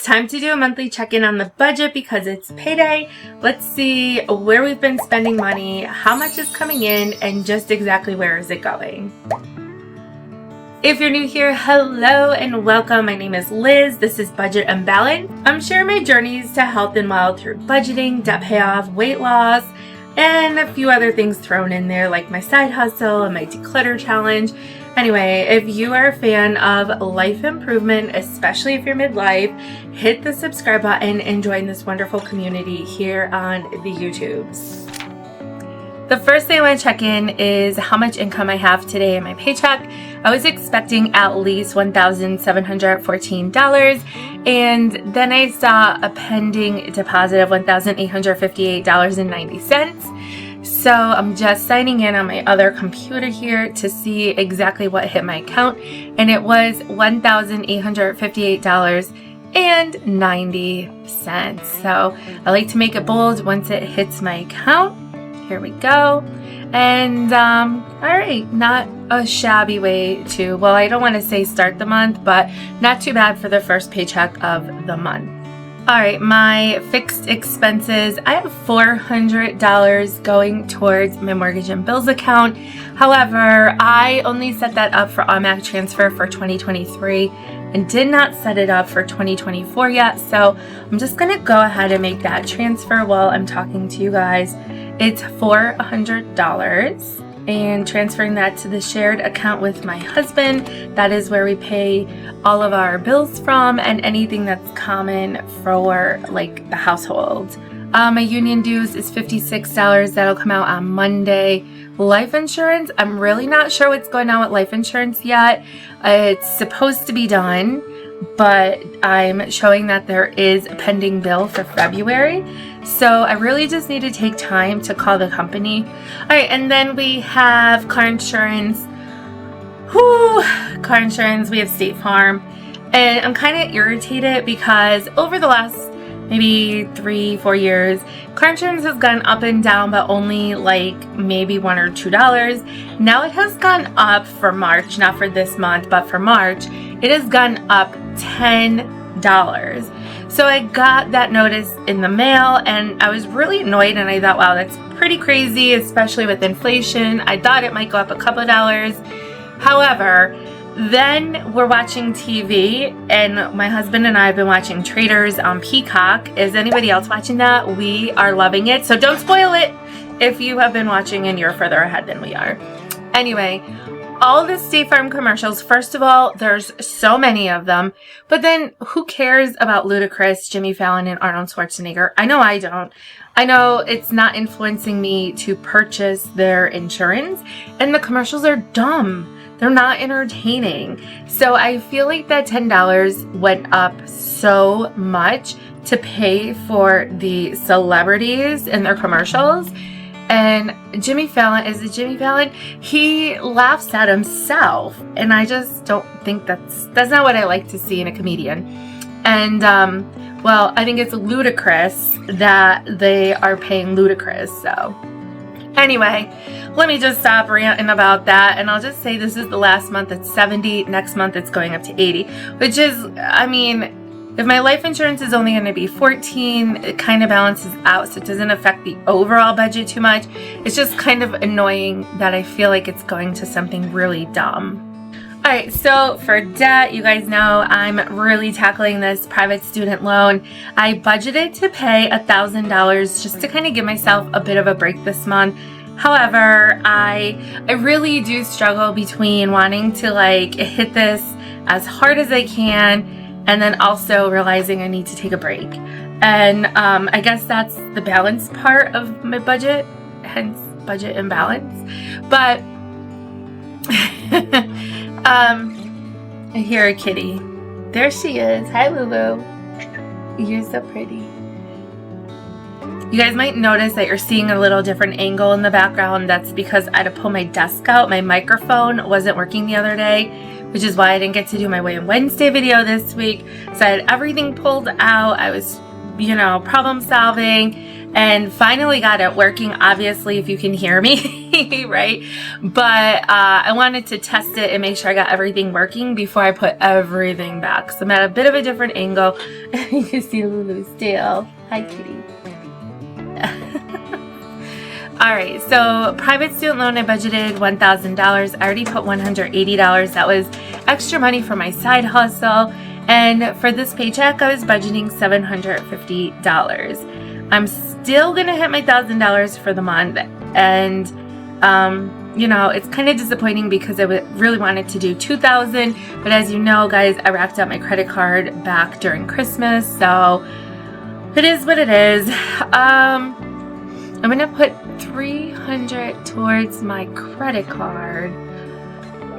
time to do a monthly check-in on the budget because it's payday. Let's see where we've been spending money, how much is coming in, and just exactly where is it going. If you're new here, hello and welcome. My name is Liz. This is Budget and Balance. I'm sharing my journeys to health and wealth through budgeting, debt payoff, weight loss, and a few other things thrown in there like my side hustle and my declutter challenge. Anyway, if you are a fan of life improvement, especially if you're midlife, hit the subscribe button and join this wonderful community here on the YouTubes. The first thing I want to check in is how much income I have today in my paycheck. I was expecting at least $1,714, and then I saw a pending deposit of $1,858.90. So I'm just signing in on my other computer here to see exactly what hit my account, and it was $1,858.90. So I like to make it bold once it hits my account. Here we go. And all right, not a shabby way to, well, I don't want to say start the month, but not too bad for the first paycheck of the month. All right, my fixed expenses, I have $400 going towards my mortgage and bills account. However, I only set that up for automatic transfer for 2023 and did not set it up for 2024 yet. So I'm just gonna go ahead and make that transfer while I'm talking to you guys. It's $400 and transferring that to the shared account with my husband. That is where we pay all of our bills from and anything that's common for like the household. My union dues is $56. That'll come out on Monday. Life insurance, I'm really not sure what's going on with life insurance yet. It's supposed to be done, but I'm showing that there is a pending bill for February. So I really just need to take time to call the company. All right, and then we have car insurance. Car insurance, we have State Farm. And I'm kind of irritated because over the last maybe 3-4 years, car insurance has gone up and down, but only like maybe $1 or $2. Now it has gone up for March, not for this month, but for March, it has gone up $10. So I got that notice in the mail and I was really annoyed, and I thought, wow, that's pretty crazy, especially with inflation. I thought it might go up a couple of dollars. However, then we're watching TV, and my husband and I have been watching Traders on Peacock. Is anybody else watching that? We are loving it. So don't spoil it if you have been watching and you're further ahead than we are. Anyway, all the State Farm commercials, first of all, there's so many of them, but then who cares about Ludacris, Jimmy Fallon, and Arnold Schwarzenegger? I know I don't. I know it's not influencing me to purchase their insurance, and the commercials are dumb. They're not entertaining. So I feel like that $10 went up so much to pay for the celebrities and their commercials. And Jimmy Fallon, he laughs at himself. And I just don't think that's not what I like to see in a comedian. And, well, I think it's ludicrous that they are paying Ludacris, so. Anyway, let me just stop ranting about that, and I'll just say this is the last month it's $70, next month it's going up to $80, which is, I mean, if my life insurance is only going to be $14, it kind of balances out, so it doesn't affect the overall budget too much. It's just kind of annoying that I feel like it's going to something really dumb. All right, so for debt, you guys know I'm really tackling this private student loan. I budgeted to pay $1,000 just to kind of give myself a bit of a break this month. However, I really do struggle between wanting to like hit this as hard as I can and then also realizing I need to take a break. And I guess that's the balance part of my budget, hence budget and balance. But I hear a kitty. There she is. Hi, Lulu. You're so pretty. You guys might notice that you're seeing a little different angle in the background. That's because I had to pull my desk out. My microphone wasn't working the other day, which is why I didn't get to do my Wednesday video this week. So I had everything pulled out. I was, problem solving and finally got it working. Obviously, if you can hear me, money, right? But I wanted to test it and make sure I got everything working before I put everything back. So I'm at a bit of a different angle. You can see Lulu's tail. Hi, kitty. Alright, so private student loan, I budgeted $1,000. I already put $180. That was extra money for my side hustle. And for this paycheck, I was budgeting $750. I'm still going to hit my $1,000 for the month. And, you know, it's kind of disappointing because I really wanted to do $2,000. But as you know, guys, I racked up my credit card back during Christmas. So it is what it is. I'm going to put $300 towards my credit card.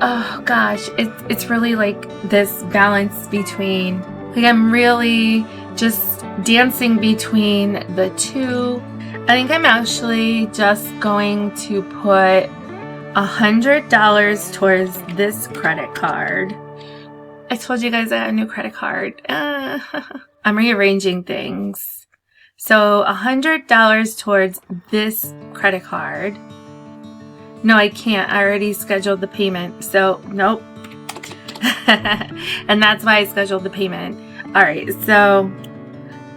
Oh gosh, it's really like this balance between, like I'm really just dancing between the two. I think I'm actually just going to put $100 towards this credit card. I told you guys I got a new credit card. I'm rearranging things. So $100 towards this credit card. No, I can't. I already scheduled the payment. So, nope. And that's why I scheduled the payment. All right, so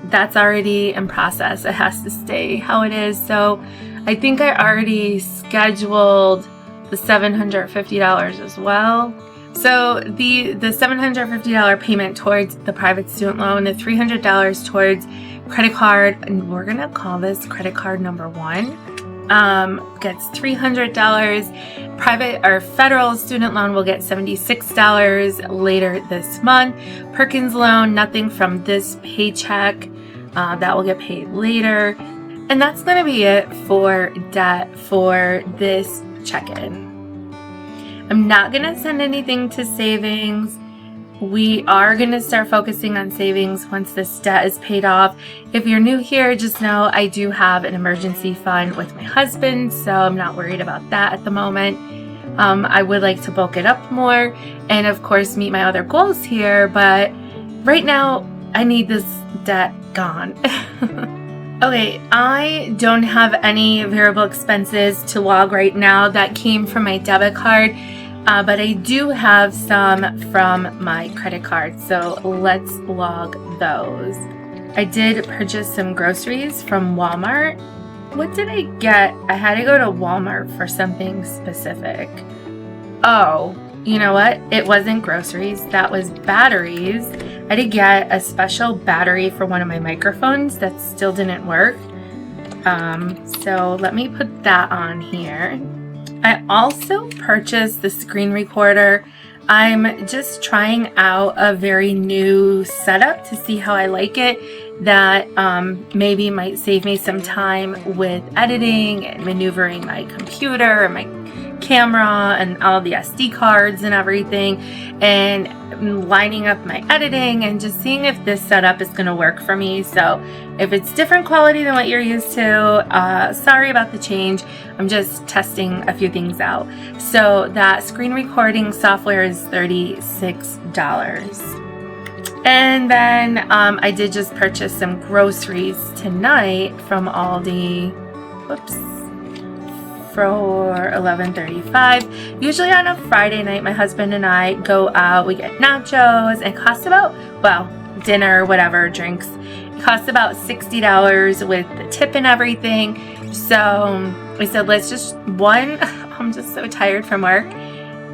that's already in process. It has to stay how it is. So I think I already scheduled the $750 as well. So the $750 payment towards the private student loan, the $300 towards credit card, and we're gonna call this credit card number 1, gets $300. Private or federal student loan will get $76 later this month. Perkins loan, nothing from this paycheck. That will get paid later. And that's gonna be it for debt for this check-in. I'm not gonna send anything to savings. We are going to start focusing on savings once this debt is paid off. If you're new here, just know I do have an emergency fund with my husband, so I'm not worried about that at the moment. I would like to bulk it up more and, of course, meet my other goals here, but right now I need this debt gone. Okay, I don't have any variable expenses to log right now that came from my debit card. But I do have some from my credit card, so let's log those. I did purchase some groceries from Walmart. What did I get? I had to go to Walmart for something specific. Oh, you know what? It wasn't groceries. That was batteries. I did get a special battery for one of my microphones that still didn't work. So let me put that on here. I also purchased the screen recorder. I'm just trying out a very new setup to see how I like it. That maybe might save me some time with editing and maneuvering my computer and my camera and all the SD cards and everything, and lining up my editing and just seeing if this setup is going to work for me. So if it's different quality than what you're used to, sorry about the change. I'm just testing a few things out. So that screen recording software is $36. And then I did just purchase some groceries tonight from Aldi. Whoops. For $11.35. Usually on a Friday night, my husband and I go out. We get nachos. It costs about, well, dinner, whatever, drinks. It costs about $60 with the tip and everything. So I said, let's just, 1, I'm just so tired from work.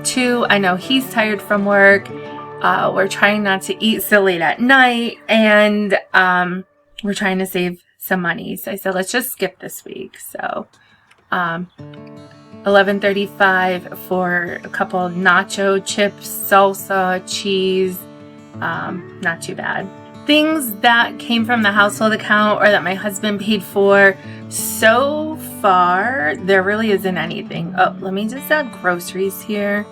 2, I know he's tired from work. We're trying not to eat so late at night, and we're trying to save some money. So I said, let's just skip this week. So $11.35 for a couple nacho chips, salsa, cheese. Not too bad. Things that came from the household account or that my husband paid for, so far there really isn't anything. Oh, let me just add groceries here.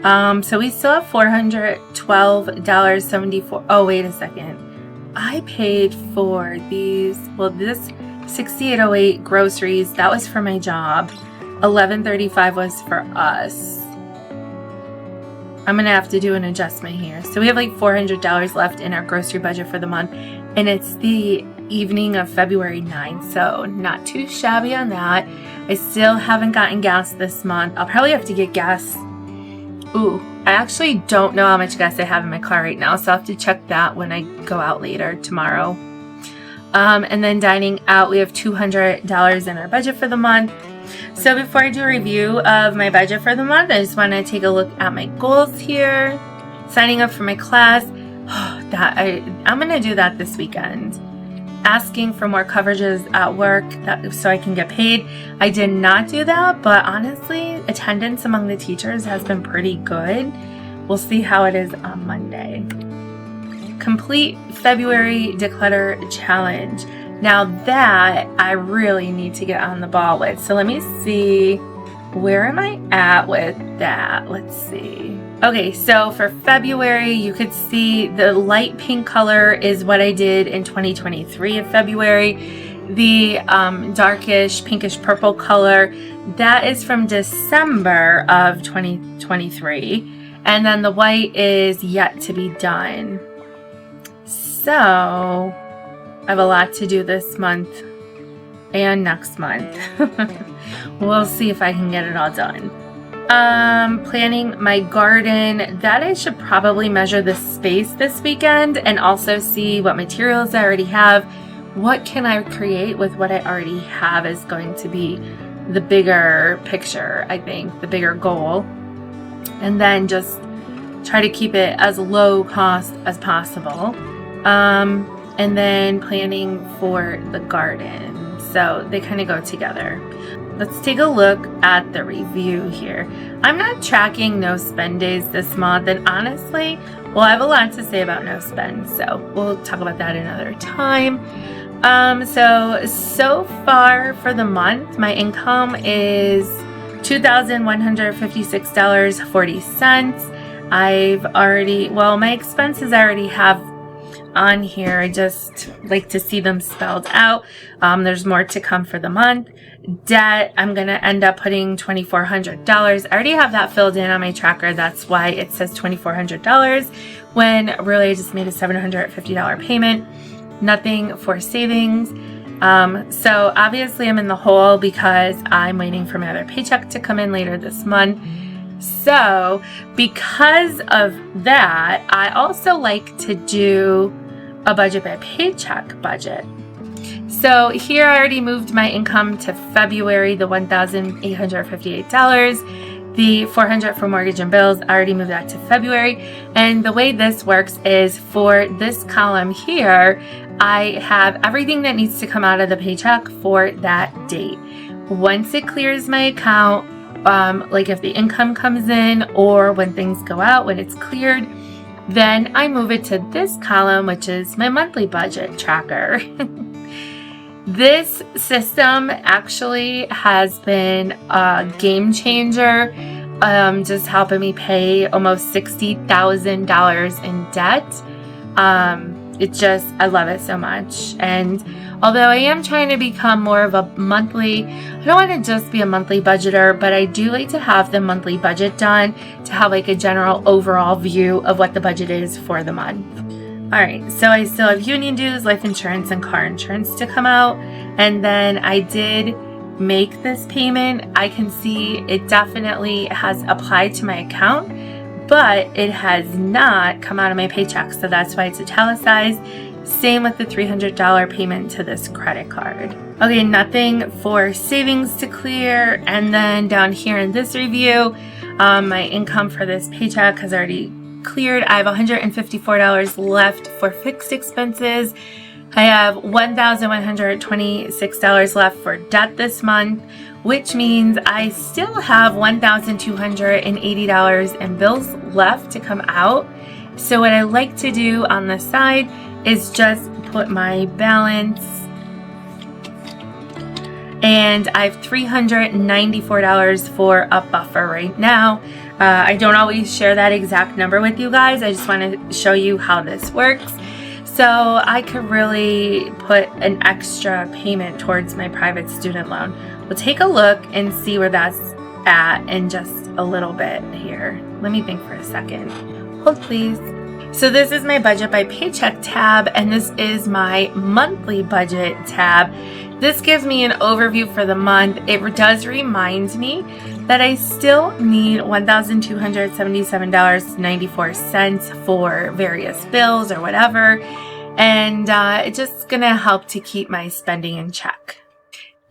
So we still have $412.74. Oh, wait a second. I paid for these, well, this $68.08 groceries, that was for my job. $11.35 was for us. I'm gonna have to do an adjustment here. So we have like $400 left in our grocery budget for the month, and it's the evening of February 9th, so not too shabby on that. I still haven't gotten gas this month. I'll probably have to get gas. Ooh, I actually don't know how much gas I have in my car right now, so I'll have to check that when I go out later tomorrow. And then dining out, we have $200 in our budget for the month. So before I do a review of my budget for the month, I just want to take a look at my goals here. Signing up for my class. I'm going to do that this weekend. Asking for more coverages at work so I can get paid. I did not do that, but honestly, attendance among the teachers has been pretty good. We'll see how it is on Monday. Complete February Declutter Challenge. Now that I really need to get on the ball with. So let me see, where am I at with that? Let's see. Okay, so for February, you could see the light pink color is what I did in 2023 of February. The darkish pinkish purple color, that is from December of 2023. And then the white is yet to be done. So I have a lot to do this month and next month. We'll see if I can get it all done. Planning my garden, that I should probably measure the space this weekend and also see what materials I already have. What can I create with what I already have is going to be the bigger picture, I think, the bigger goal. And then just try to keep it as low cost as possible. And then planning for the garden. So they kind of go together. Let's take a look at the review here. I'm not tracking no spend days this month, and honestly, well, I have a lot to say about no spend, so we'll talk about that another time. So far for the month, my income is $2,156.40. My expenses I already have on here. I just like to see them spelled out. There's more to come for the month. Debt, I'm going to end up putting $2,400. I already have that filled in on my tracker. That's why it says $2,400 when really I just made a $750 payment. Nothing for savings. So obviously I'm in the hole because I'm waiting for my other paycheck to come in later this month. So because of that, I also like to do a budget by paycheck budget. So here I already moved my income to February, the $1,858. The $400 for mortgage and bills, I already moved that to February. And the way this works is for this column here, I have everything that needs to come out of the paycheck for that date. Once it clears my account, like if the income comes in or when things go out, when it's cleared, then I move it to this column, which is my monthly budget tracker. This system actually has been a game changer, just helping me pay almost $60,000 in debt. I love it so much. And although I am trying to become more of a monthly, I don't want to just be a monthly budgeter, but I do like to have the monthly budget done to have like a general overall view of what the budget is for the month. All right, so I still have union dues, life insurance, and car insurance to come out. And then I did make this payment. I can see it definitely has applied to my account, but it has not come out of my paycheck. So that's why it's italicized. Same with the $300 payment to this credit card. Okay, nothing for savings to clear. And then down here in this review, my income for this paycheck has already cleared. I have $154 left for fixed expenses. I have $1,126 left for debt this month, which means I still have $1,280 in bills left to come out. So what I like to do on the side is just put my balance, and I have $394 for a buffer right now. I don't always share that exact number with you guys. I just want to show you how this works. So I could really put an extra payment towards my private student loan. We'll take a look and see where that's at in just a little bit here. Let me think for a second. Hold please. So this is my budget by Paycheck tab, and this is my monthly budget tab. This gives me an overview for the month. It does remind me that I still need $1,277.94 for various bills or whatever, and it's just gonna help to keep my spending in check.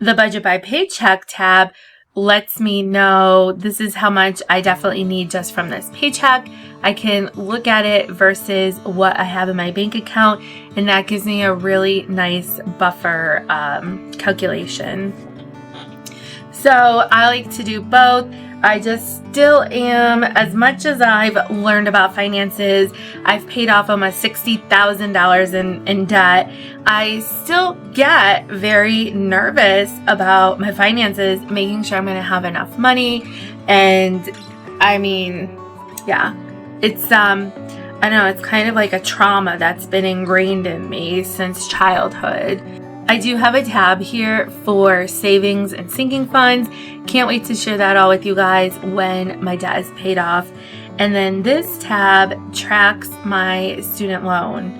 The budget by Paycheck tab lets me know this is how much I definitely need just from this paycheck. I can look at it versus what I have in my bank account, and that gives me a really nice buffer calculation. So I like to do both. I just still am, as much as I've learned about finances, I've paid off almost $60,000 in debt, I still get very nervous about my finances, making sure I'm going to have enough money. And I mean, yeah, it's, I know it's kind of like a trauma that's been ingrained in me since childhood. I do have a tab here for savings and sinking funds. Can't wait to share that all with you guys when my debt is paid off. And then this tab tracks my student loan.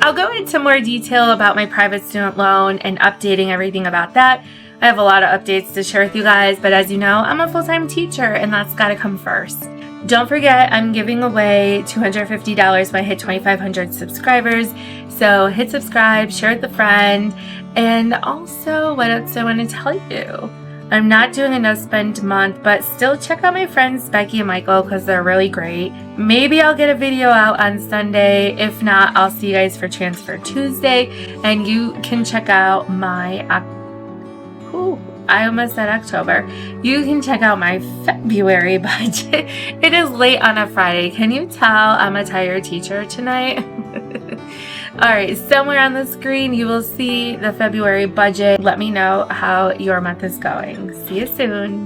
I'll go into more detail about my private student loan and updating everything about that. I have a lot of updates to share with you guys, but as you know, I'm a full-time teacher and that's got to come first. Don't forget, I'm giving away $250 when I hit 2,500 subscribers. So hit subscribe, share with a friend, and also what else I want to tell you. I'm not doing a no spend month, but still check out my friends Becky and Michael because they're really great. Maybe I'll get a video out on Sunday. If not, I'll see you guys for Transfer Tuesday, and you can check out my I almost said October. You can check out my February budget. It is late on a Friday. Can you tell I'm a tired teacher tonight? Alright, somewhere on the screen you will see the February budget. Let me know how your month is going. See you soon.